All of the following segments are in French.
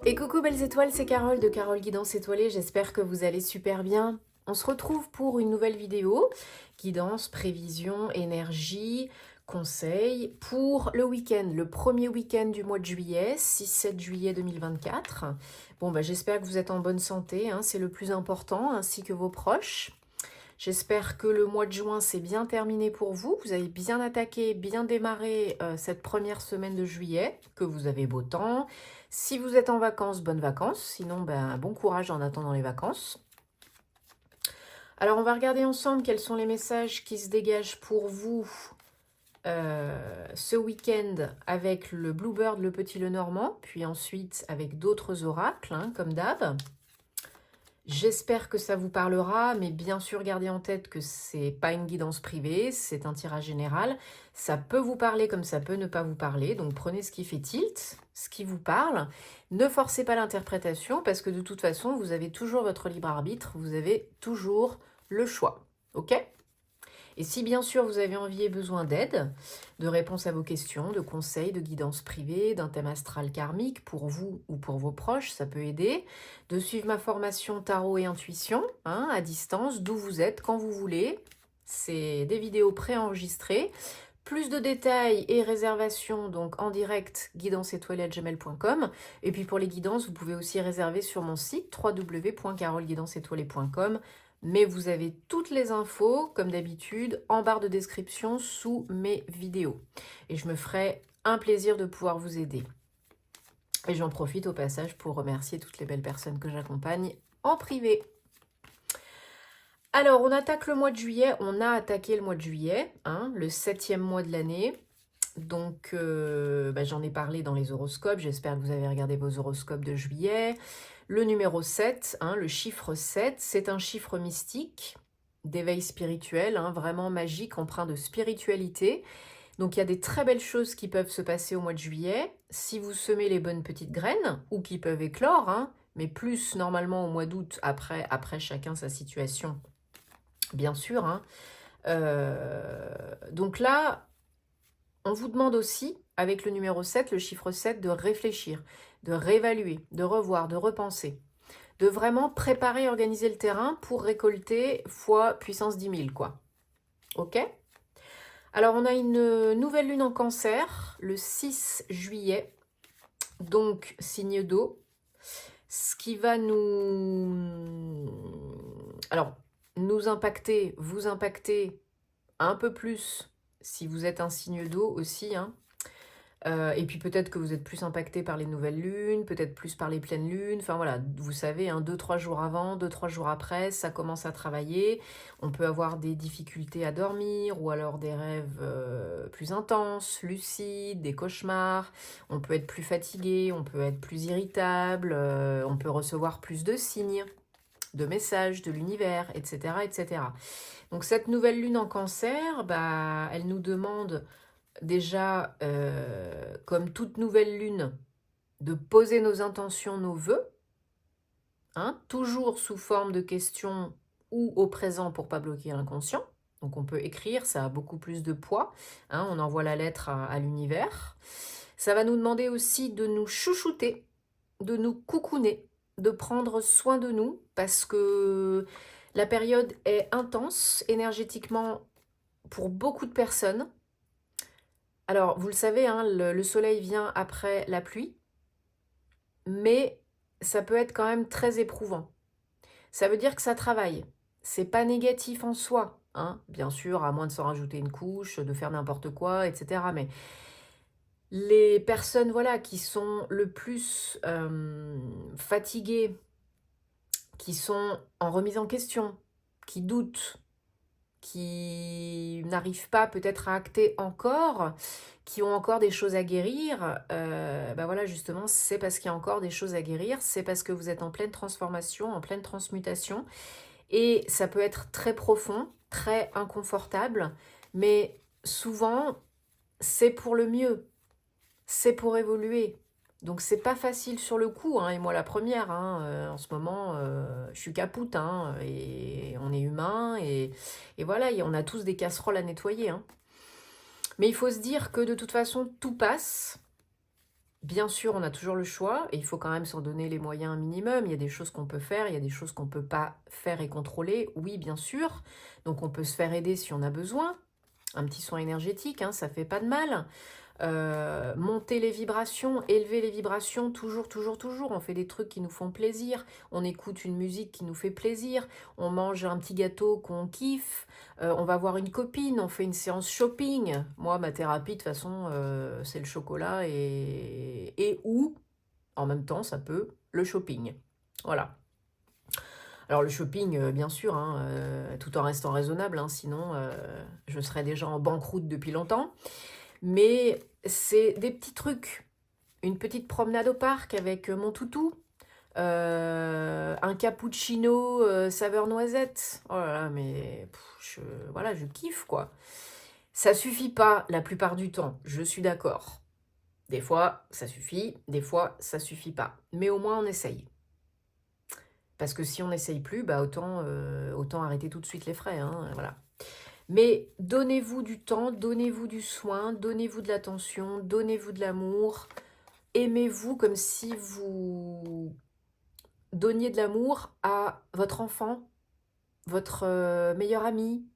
Et coucou belles étoiles, c'est Carole de Carole Guidance Étoilée, j'espère que vous allez super bien. On se retrouve pour une nouvelle vidéo, guidance, prévision, énergie, conseils, pour le week-end, le premier week-end du mois de juillet, 6-7 juillet 2024. Bon, j'espère que vous êtes en bonne santé, hein, c'est le plus important, ainsi que vos proches. J'espère que le mois de juin s'est bien terminé pour vous, vous avez bien attaqué, bien démarré cette première semaine de juillet, que vous avez beau temps. Si vous êtes en vacances, bonnes vacances, sinon bon courage en attendant les vacances. Alors on va regarder ensemble quels sont les messages qui se dégagent pour vous ce week-end avec le Bluebird, le Petit Le Normand, puis ensuite avec d'autres oracles, hein, comme d'hab. J'espère que ça vous parlera, mais bien sûr, gardez en tête que c'est pas une guidance privée, c'est un tirage général. Ça peut vous parler comme ça peut ne pas vous parler, donc prenez ce qui fait tilt, ce qui vous parle. Ne forcez pas l'interprétation, parce que de toute façon, vous avez toujours votre libre arbitre, vous avez toujours le choix, ok ? Et si bien sûr vous avez envie et besoin d'aide, de réponses à vos questions, de conseils, de guidance privée, d'un thème astral karmique pour vous ou pour vos proches, ça peut aider. De suivre ma formation tarot et intuition, hein, à distance, d'où vous êtes, quand vous voulez. C'est des vidéos préenregistrées. Plus de détails et réservations donc en direct, guidanceétoilée@gmail.com. Et puis pour les guidances, vous pouvez aussi réserver sur mon site www.caroleguidanceétoilée.com. Mais vous avez toutes les infos, comme d'habitude, en barre de description sous mes vidéos. Et je me ferai un plaisir de pouvoir vous aider. Et j'en profite au passage pour remercier toutes les belles personnes que j'accompagne en privé. Alors, on attaque le mois de juillet. On a attaqué le mois de juillet, hein, le 7e mois de l'année. Donc, j'en ai parlé dans les horoscopes. J'espère que vous avez regardé vos horoscopes de juillet. Le numéro 7, hein, le chiffre 7, c'est un chiffre mystique, d'éveil spirituel, hein, vraiment magique, empreint de spiritualité. Donc il y a des très belles choses qui peuvent se passer au mois de juillet, si vous semez les bonnes petites graines, ou qui peuvent éclore, hein, mais plus normalement au mois d'août, après chacun sa situation, bien sûr. Hein. Donc là, on vous demande aussi, avec le numéro 7, le chiffre 7, de réfléchir, de réévaluer, de revoir, de repenser, de vraiment préparer et organiser le terrain pour récolter fois puissance 10 000, quoi. Ok ? Alors, on a une nouvelle lune en cancer, le 6 juillet, donc signe d'eau, ce qui va nous impacter, vous impacter un peu plus si vous êtes un signe d'eau aussi, hein. Et puis peut-être que vous êtes plus impacté par les nouvelles lunes, peut-être plus par les pleines lunes. Enfin voilà, vous savez, hein, 2-3 jours avant, 2-3 jours après, ça commence à travailler. On peut avoir des difficultés à dormir ou alors des rêves plus intenses, lucides, des cauchemars. On peut être plus fatigué, on peut être plus irritable, on peut recevoir plus de signes, de messages de l'univers, etc., etc. Donc cette nouvelle lune en cancer, elle nous demande déjà, comme toute nouvelle lune, de poser nos intentions, nos vœux, hein, toujours sous forme de questions ou au présent pour pas bloquer l'inconscient. Donc on peut écrire, ça a beaucoup plus de poids, hein, on envoie la lettre à l'univers. Ça va nous demander aussi de nous chouchouter, de nous coucouner, de prendre soin de nous, parce que la période est intense énergétiquement pour beaucoup de personnes. Alors, vous le savez, hein, le soleil vient après la pluie, mais ça peut être quand même très éprouvant. Ça veut dire que ça travaille. C'est pas négatif en soi, hein, bien sûr, à moins de s'en rajouter une couche, de faire n'importe quoi, etc. Mais les personnes, voilà, qui sont le plus fatiguées, qui sont en remise en question, qui doutent, qui n'arrivent pas peut-être à acter encore, qui ont encore des choses à guérir, voilà, justement, c'est parce qu'il y a encore des choses à guérir, c'est parce que vous êtes en pleine transformation, en pleine transmutation, et ça peut être très profond, très inconfortable, mais souvent, c'est pour le mieux, c'est pour évoluer. Donc c'est pas facile sur le coup, hein, et moi la première, hein, en ce moment, je suis capoute, hein, et on est humain, et voilà, on a tous des casseroles à nettoyer. Hein. Mais il faut se dire que de toute façon, tout passe, Bien sûr, on a toujours le choix et il faut quand même s'en donner les moyens un minimum. Il y a des choses qu'on peut faire, il y a des choses qu'on ne peut pas faire et contrôler. Oui, bien sûr. Donc on peut se faire aider si on a besoin. Un petit soin énergétique, hein, ça fait pas de mal. Monter les vibrations, élever les vibrations, toujours, toujours, toujours. On fait des trucs qui nous font plaisir. On écoute une musique qui nous fait plaisir. On mange un petit gâteau qu'on kiffe. On va voir une copine. On fait une séance shopping. Moi, ma thérapie, de toute façon, c'est le chocolat et ou, en même temps, ça peut, le shopping. Voilà. Alors le shopping, bien sûr, hein, tout en restant raisonnable, hein, sinon je serais déjà en banqueroute depuis longtemps. Mais c'est des petits trucs. Une petite promenade au parc avec mon toutou. Un cappuccino saveur noisette. Oh là là, mais voilà, je kiffe quoi. Ça suffit pas la plupart du temps, je suis d'accord. Des fois, ça suffit, des fois, ça suffit pas. Mais au moins, on essaye. Parce que si on n'essaye plus, bah autant arrêter tout de suite les frais. Hein, voilà. Mais donnez-vous du temps, donnez-vous du soin, donnez-vous de l'attention, donnez-vous de l'amour. Aimez-vous comme si vous donniez de l'amour à votre enfant, votre meilleur ami,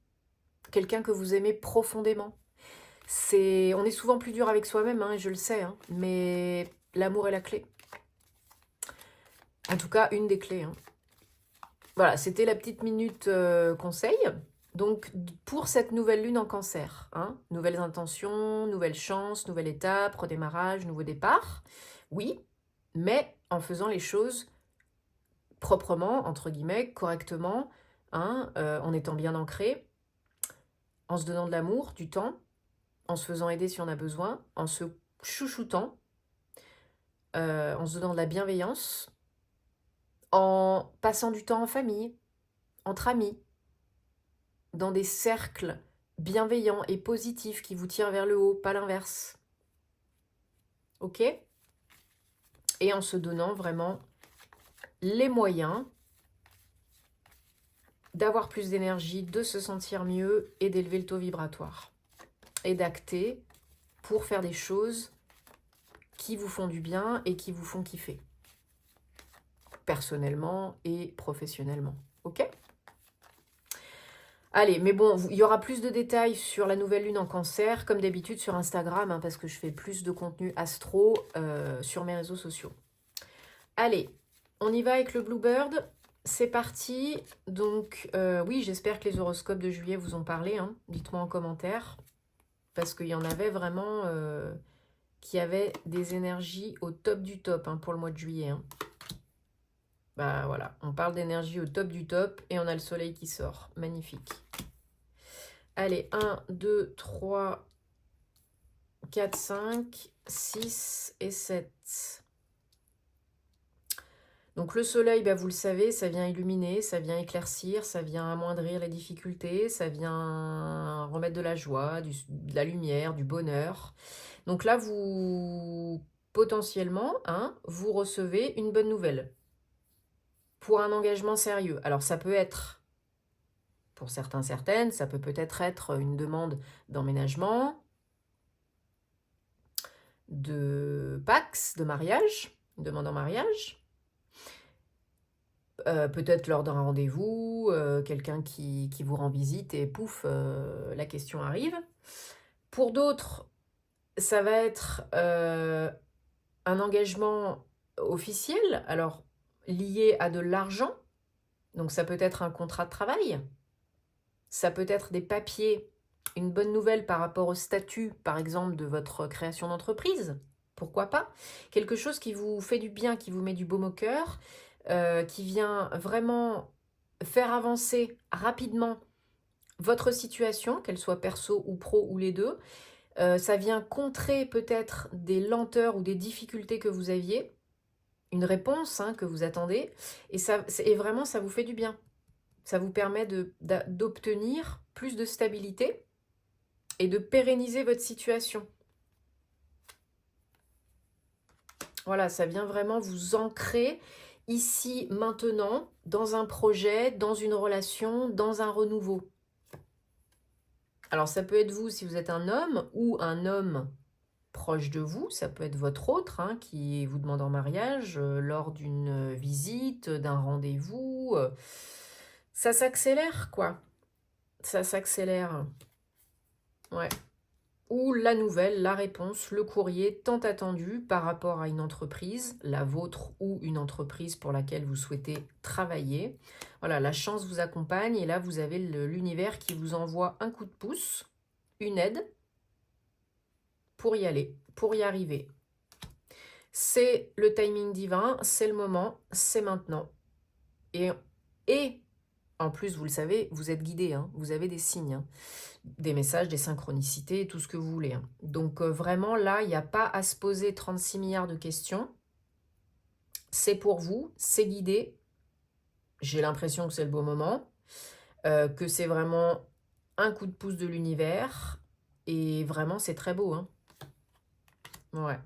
quelqu'un que vous aimez profondément. On est souvent plus dur avec soi-même, hein, je le sais, hein, mais l'amour est la clé. En tout cas, une des clés. Hein. Voilà, c'était la petite minute conseil. Donc, pour cette nouvelle lune en cancer, hein, nouvelles intentions, nouvelles chances, nouvelle étape, redémarrage, nouveau départ, oui, mais en faisant les choses proprement, entre guillemets, correctement, hein, en étant bien ancré, en se donnant de l'amour, du temps, en se faisant aider si on a besoin, en se chouchoutant, en se donnant de la bienveillance, en passant du temps en famille, entre amis, dans des cercles bienveillants et positifs qui vous tirent vers le haut, pas l'inverse. Ok ? Et en se donnant vraiment les moyens d'avoir plus d'énergie, de se sentir mieux et d'élever le taux vibratoire. Et d'acter pour faire des choses qui vous font du bien et qui vous font kiffer. Personnellement et professionnellement. Ok ? Allez, mais bon, il y aura plus de détails sur la nouvelle lune en cancer, comme d'habitude sur Instagram, hein, parce que je fais plus de contenu astro sur mes réseaux sociaux. Allez, on y va avec le Bluebird. C'est parti. Donc, oui, j'espère que les horoscopes de juillet vous ont parlé. Hein. Dites-moi en commentaire. Parce qu'il y en avait vraiment qui avaient des énergies au top du top hein, pour le mois de juillet. Hein. Bah voilà, on parle d'énergie au top du top et on a le soleil qui sort. Magnifique. Allez, 1, 2, 3, 4, 5, 6 et 7. Donc le soleil, bah, vous le savez, ça vient illuminer, ça vient éclaircir, ça vient amoindrir les difficultés, ça vient remettre de la joie, de la lumière, du bonheur. Donc là, vous, potentiellement, hein, vous recevez une bonne nouvelle pour un engagement sérieux. Alors ça peut être, pour certains, certaines, ça peut peut-être être une demande d'emménagement, de Pax, de mariage, une demande en mariage. Peut-être lors d'un rendez-vous, quelqu'un qui vous rend visite et pouf, la question arrive. Pour d'autres, ça va être un engagement officiel, alors lié à de l'argent. Donc ça peut être un contrat de travail, ça peut être des papiers, une bonne nouvelle par rapport au statut, par exemple, de votre création d'entreprise. Pourquoi pas ? Quelque chose qui vous fait du bien, qui vous met du baume au cœur, qui vient vraiment faire avancer rapidement votre situation, qu'elle soit perso ou pro ou les deux. Ça vient contrer peut-être des lenteurs ou des difficultés que vous aviez, une réponse hein, que vous attendez, et vraiment ça vous fait du bien. Ça vous permet d'obtenir plus de stabilité et de pérenniser votre situation. Voilà, ça vient vraiment vous ancrer ici, maintenant, dans un projet, dans une relation, dans un renouveau. Alors, ça peut être vous si vous êtes un homme ou un homme proche de vous, ça peut être votre autre hein, qui vous demande en mariage lors d'une visite, d'un rendez-vous. Ça s'accélère, quoi. Ça s'accélère. Ouais. Ou la nouvelle, la réponse, le courrier tant attendu par rapport à une entreprise, la vôtre ou une entreprise pour laquelle vous souhaitez travailler. Voilà, la chance vous accompagne et là, vous avez l'univers qui vous envoie un coup de pouce, une aide pour y aller, pour y arriver. C'est le timing divin, c'est le moment, c'est maintenant. Et en plus, vous le savez, vous êtes guidé, hein, vous avez des signes, hein, des messages, des synchronicités, tout ce que vous voulez. Hein. Donc vraiment, là, il n'y a pas à se poser 36 milliards de questions. C'est pour vous, c'est guidé. J'ai l'impression que c'est le bon moment, que c'est vraiment un coup de pouce de l'univers. Et vraiment, c'est très beau. Hein. Ouais.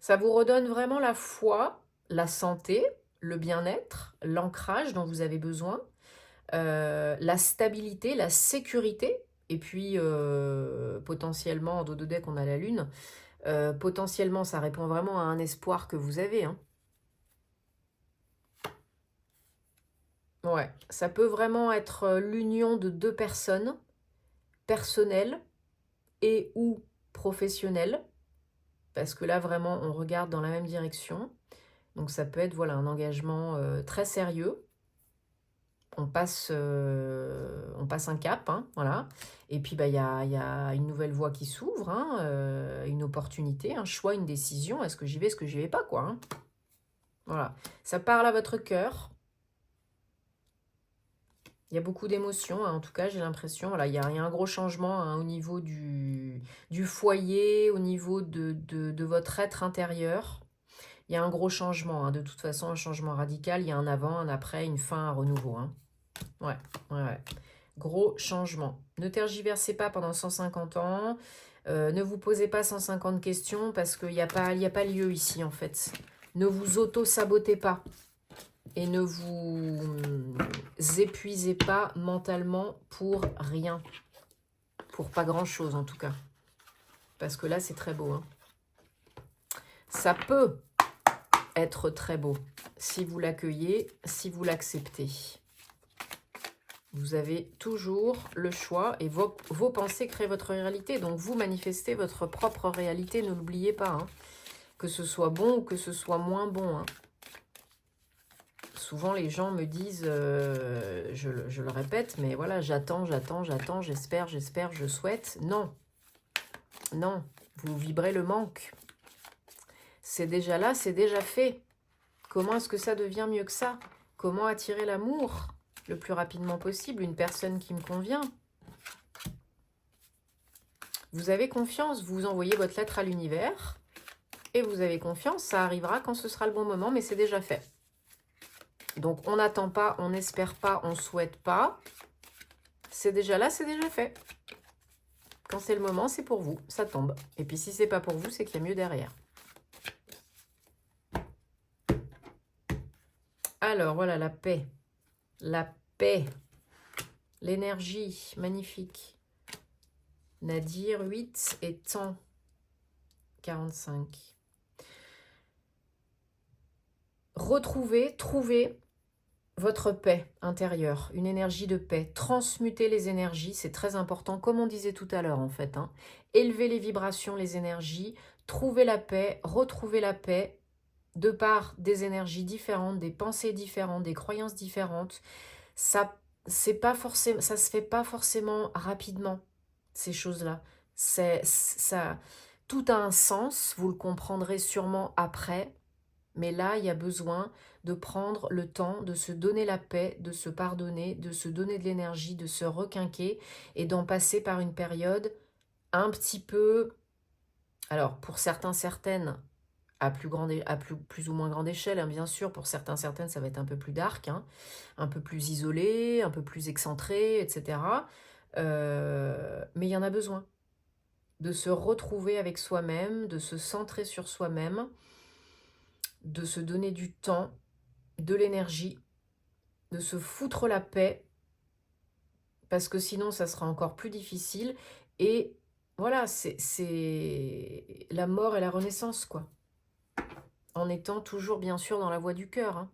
Ça vous redonne vraiment la foi, la santé, le bien-être, l'ancrage dont vous avez besoin, la stabilité, la sécurité, et puis potentiellement, en dos de deck, on a la lune. Potentiellement, ça répond vraiment à un espoir que vous avez. Hein. Ouais, ça peut vraiment être l'union de deux personnes, personnelles et ou professionnelles, parce que là, vraiment, on regarde dans la même direction. Donc ça peut être voilà, un engagement très sérieux. On passe un cap, hein, voilà. Et puis bah, y a une nouvelle voie qui s'ouvre, hein, une opportunité, un choix, une décision. Est-ce que j'y vais, est-ce que j'y vais pas, quoi. Hein. Voilà, ça parle à votre cœur. Il y a beaucoup d'émotions, hein, en tout cas, j'ai l'impression. Voilà, il y a un gros changement hein, au niveau du foyer, au niveau de votre être intérieur. Il y a un gros changement, hein, de toute façon, un changement radical. Il y a un avant, un après, une fin, un renouveau. Hein. Ouais, ouais, ouais. Gros changement. Ne tergiversez pas pendant 150 ans. Ne vous posez pas 150 questions parce qu'il n'y a pas lieu ici, en fait. Ne vous auto-sabotez pas. Et ne vous épuisez pas mentalement pour rien. Pour pas grand-chose, en tout cas. Parce que là, c'est très beau. Hein. Ça peut être très beau si vous l'accueillez, si vous l'acceptez. Vous avez toujours le choix et vos pensées créent votre réalité. Donc, vous manifestez votre propre réalité, ne l'oubliez pas. Hein. Que ce soit bon ou que ce soit moins bon. Hein. Souvent, les gens me disent, je le répète, mais voilà, j'attends, j'espère, je souhaite. Non, non, vous vibrez le manque. C'est déjà là, c'est déjà fait. Comment est-ce que ça devient mieux que ça? Comment attirer l'amour le plus rapidement possible? Une personne qui me convient. Vous avez confiance, vous envoyez votre lettre à l'univers et vous avez confiance, ça arrivera quand ce sera le bon moment, mais c'est déjà fait. Donc, on n'attend pas, on n'espère pas, on ne souhaite pas. C'est déjà là, c'est déjà fait. Quand c'est le moment, c'est pour vous, ça tombe. Et puis, si c'est pas pour vous, c'est qu'il y a mieux derrière. Alors, voilà, la paix. La paix. L'énergie, magnifique. Nadir, 8 et temps, 45. Retrouvez, trouvez votre paix intérieure, une énergie de paix. Transmutez les énergies, c'est très important, comme on disait tout à l'heure en fait. Hein. Élevez les vibrations, les énergies, trouvez la paix, retrouvez la paix, de par des énergies différentes, des pensées différentes, des croyances différentes. Ça se fait pas forcément rapidement, ces choses-là. Tout a un sens, vous le comprendrez sûrement après. Mais là, il y a besoin de prendre le temps, de se donner la paix, de se pardonner, de se donner de l'énergie, de se requinquer et d'en passer par une période un petit peu, alors pour certains, certaines, à plus ou moins grande échelle, hein, bien sûr, pour certains, certaines, ça va être un peu plus dark, hein, un peu plus isolé, un peu plus excentré, etc. Mais il y en a besoin de se retrouver avec soi-même, de se centrer sur soi-même, de se donner du temps, de l'énergie, de se foutre la paix, parce que sinon ça sera encore plus difficile. Et Voilà, c'est la mort et la renaissance, quoi. En étant toujours, bien sûr, dans la voie du cœur, hein.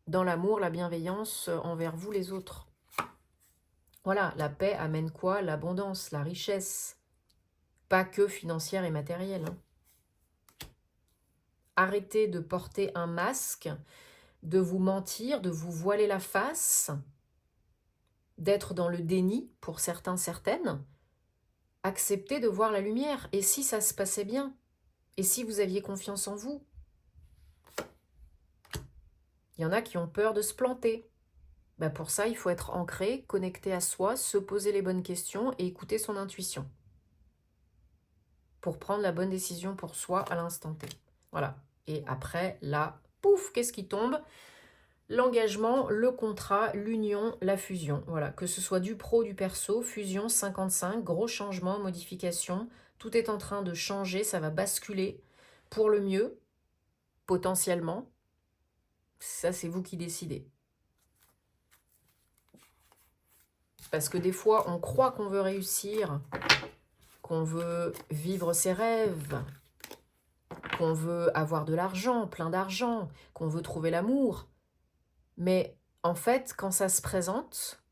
Dans l'amour, la bienveillance envers vous, les autres. Voilà, la paix amène quoi? L'abondance, la richesse. Pas que financière et matérielle, hein. Arrêtez de porter un masque, de vous mentir, de vous voiler la face, d'être dans le déni pour certains, certaines. Acceptez de voir la lumière. Et si ça se passait bien? Et si vous aviez confiance en vous? Il y en a qui ont peur de se planter. Ben pour ça, il faut être ancré, connecté à soi, se poser les bonnes questions et écouter son intuition. Pour prendre la bonne décision pour soi à l'instant T. Voilà. Et après, là, pouf, qu'est-ce qui tombe? L'engagement, le contrat, l'union, la fusion. Voilà, que ce soit du pro, du perso, fusion 55, gros changement, modification. Tout est en train de changer, ça va basculer pour le mieux, potentiellement. Ça, c'est vous qui décidez. Parce que des fois, on croit qu'on veut réussir, qu'on veut vivre ses rêves, qu'on veut avoir de l'argent, plein d'argent, qu'on veut trouver l'amour. Mais en fait, quand ça se présente,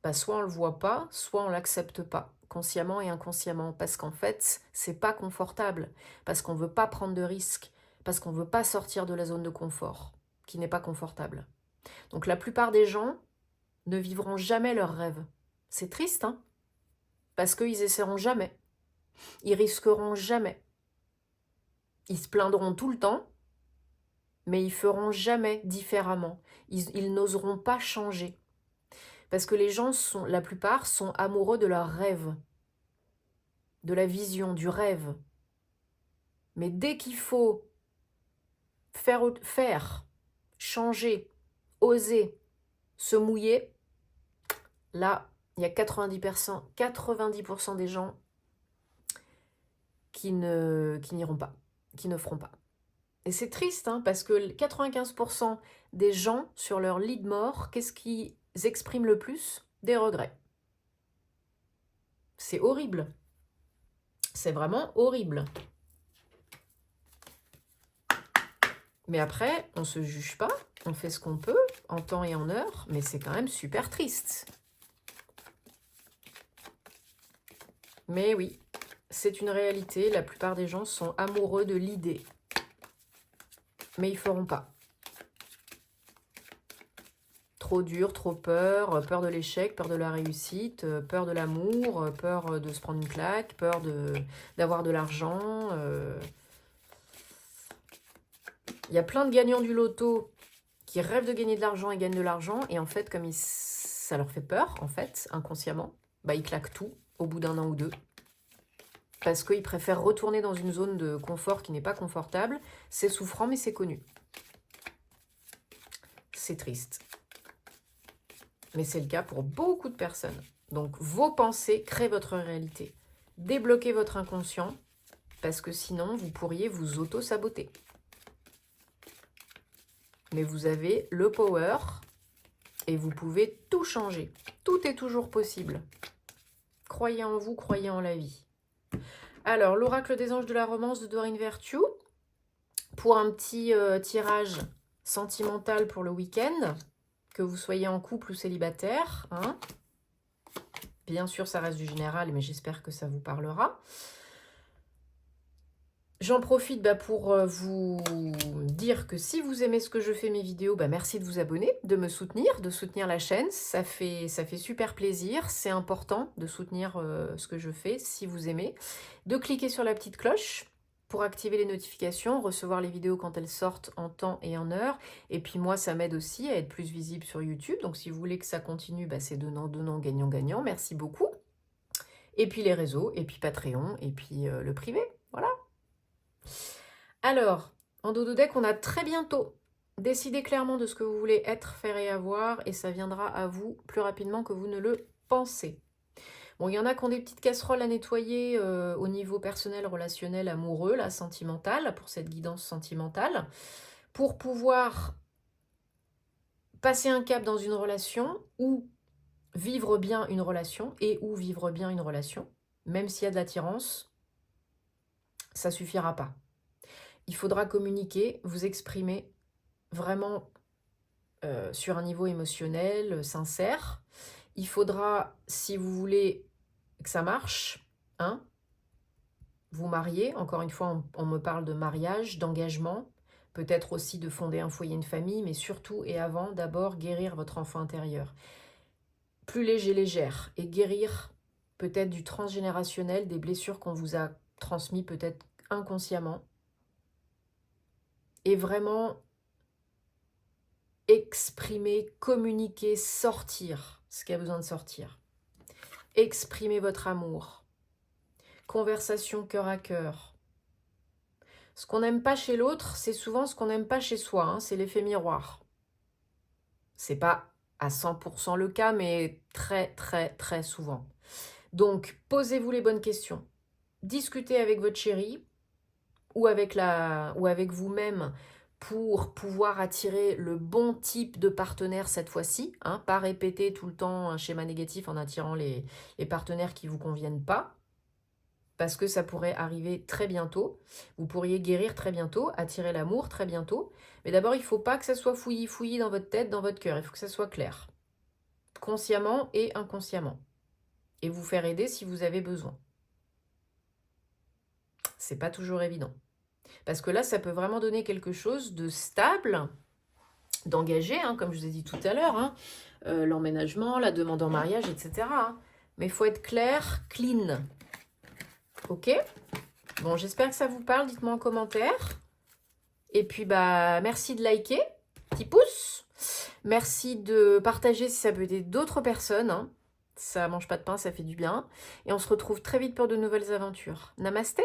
bah soit on ne le voit pas, soit on ne l'accepte pas, consciemment et inconsciemment. Parce qu'en fait, c'est pas confortable, parce qu'on ne veut pas prendre de risques, parce qu'on ne veut pas sortir de la zone de confort, qui n'est pas confortable. Donc la plupart des gens ne vivront jamais leurs rêves. C'est triste, hein? Parce qu'ils essaieront jamais. Ils risqueront jamais. Ils se plaindront tout le temps, mais ils feront jamais différemment. Ils n'oseront pas changer. Parce que les gens, la plupart, sont amoureux de leur rêve, de la vision, du rêve. Mais dès qu'il faut faire, changer, oser, se mouiller, là, il y a 90% des gens qui n'iront pas, qui ne feront pas. Et c'est triste, hein, parce que 95% des gens, sur leur lit de mort, qu'est-ce qu'ils expriment le plus? Des regrets. C'est horrible. C'est vraiment horrible. Mais après, on ne se juge pas, on fait ce qu'on peut, en temps et en heure, mais c'est quand même super triste. Mais oui, c'est une réalité, la plupart des gens sont amoureux de l'idée. Mais ils ne feront pas. Trop dur, trop peur, peur de l'échec, peur de la réussite, peur de l'amour, peur de se prendre une claque, peur d'avoir de l'argent. Il y a plein de gagnants du loto qui rêvent de gagner de l'argent et gagnent de l'argent. Et en fait, comme ça leur fait peur, en fait, inconsciemment, bah, ils claquent tout au bout d'un an ou deux. Parce qu'ils préfèrent retourner dans une zone de confort qui n'est pas confortable. C'est souffrant, mais c'est connu. C'est triste. Mais c'est le cas pour beaucoup de personnes. Donc, vos pensées créent votre réalité. Débloquez votre inconscient, parce que sinon, vous pourriez vous auto-saboter. Mais vous avez le power, et vous pouvez tout changer. Tout est toujours possible. Croyez en vous, croyez en la vie. Alors, l'oracle des anges de la romance de Doreen Virtue, pour un petit tirage sentimental pour le week-end, que vous soyez en couple ou célibataire, hein. Bien sûr, ça reste du général, mais j'espère que ça vous parlera. J'en profite pour vous dire que si vous aimez ce que je fais, mes vidéos, merci de vous abonner, de me soutenir, de soutenir la chaîne. Ça fait super plaisir. C'est important de soutenir ce que je fais, si vous aimez. De cliquer sur la petite cloche pour activer les notifications, recevoir les vidéos quand elles sortent en temps et en heure. Et puis moi, ça m'aide aussi à être plus visible sur YouTube. Donc si vous voulez que ça continue, c'est donnant, gagnant. Merci beaucoup. Et puis les réseaux, et puis Patreon, et puis le privé. Voilà. Alors, en dodo deck, on a très bientôt. Décidez clairement de ce que vous voulez être, faire et avoir, et ça viendra à vous plus rapidement que vous ne le pensez. Bon, il y en a qui ont des petites casseroles à nettoyer au niveau personnel, relationnel, amoureux, là, sentimental, pour cette guidance sentimentale, pour pouvoir passer un cap dans une relation ou vivre bien une relation, même s'il y a de l'attirance, ça ne suffira pas. Il faudra communiquer, vous exprimer vraiment sur un niveau émotionnel, sincère. Il faudra, si vous voulez que ça marche, hein, vous marier. Encore une fois, on me parle de mariage, d'engagement, peut-être aussi de fonder un foyer, une famille, mais surtout et avant, d'abord, guérir votre enfant intérieur. Plus léger, légère, et guérir peut-être du transgénérationnel, des blessures qu'on vous a transmises peut-être inconsciemment. Et vraiment exprimer, communiquer, sortir ce qui a besoin de sortir. Exprimer votre amour. Conversation cœur à cœur. Ce qu'on n'aime pas chez l'autre, c'est souvent ce qu'on n'aime pas chez soi, hein, c'est l'effet miroir. C'est pas à 100% le cas, mais très très très souvent. Donc, posez-vous les bonnes questions. Discutez avec votre chéri ou avec vous-même pour pouvoir attirer le bon type de partenaire cette fois-ci, hein, pas répéter tout le temps un schéma négatif en attirant les partenaires qui ne vous conviennent pas, parce que ça pourrait arriver très bientôt. Vous pourriez guérir très bientôt, attirer l'amour très bientôt, mais d'abord il ne faut pas que ça soit fouillis dans votre tête, dans votre cœur, il faut que ça soit clair, consciemment et inconsciemment, et vous faire aider si vous avez besoin. C'est pas toujours évident. Parce que là, ça peut vraiment donner quelque chose de stable, d'engagé, hein, comme je vous ai dit tout à l'heure, hein, l'emménagement, la demande en mariage, etc. Hein. Mais il faut être clair, clean. Ok? Bon, j'espère que ça vous parle, dites-moi en commentaire. Et puis, merci de liker, petit pouce. Merci de partager si ça peut aider d'autres personnes. Hein. Ça mange pas de pain, ça fait du bien. Et on se retrouve très vite pour de nouvelles aventures. Namasté!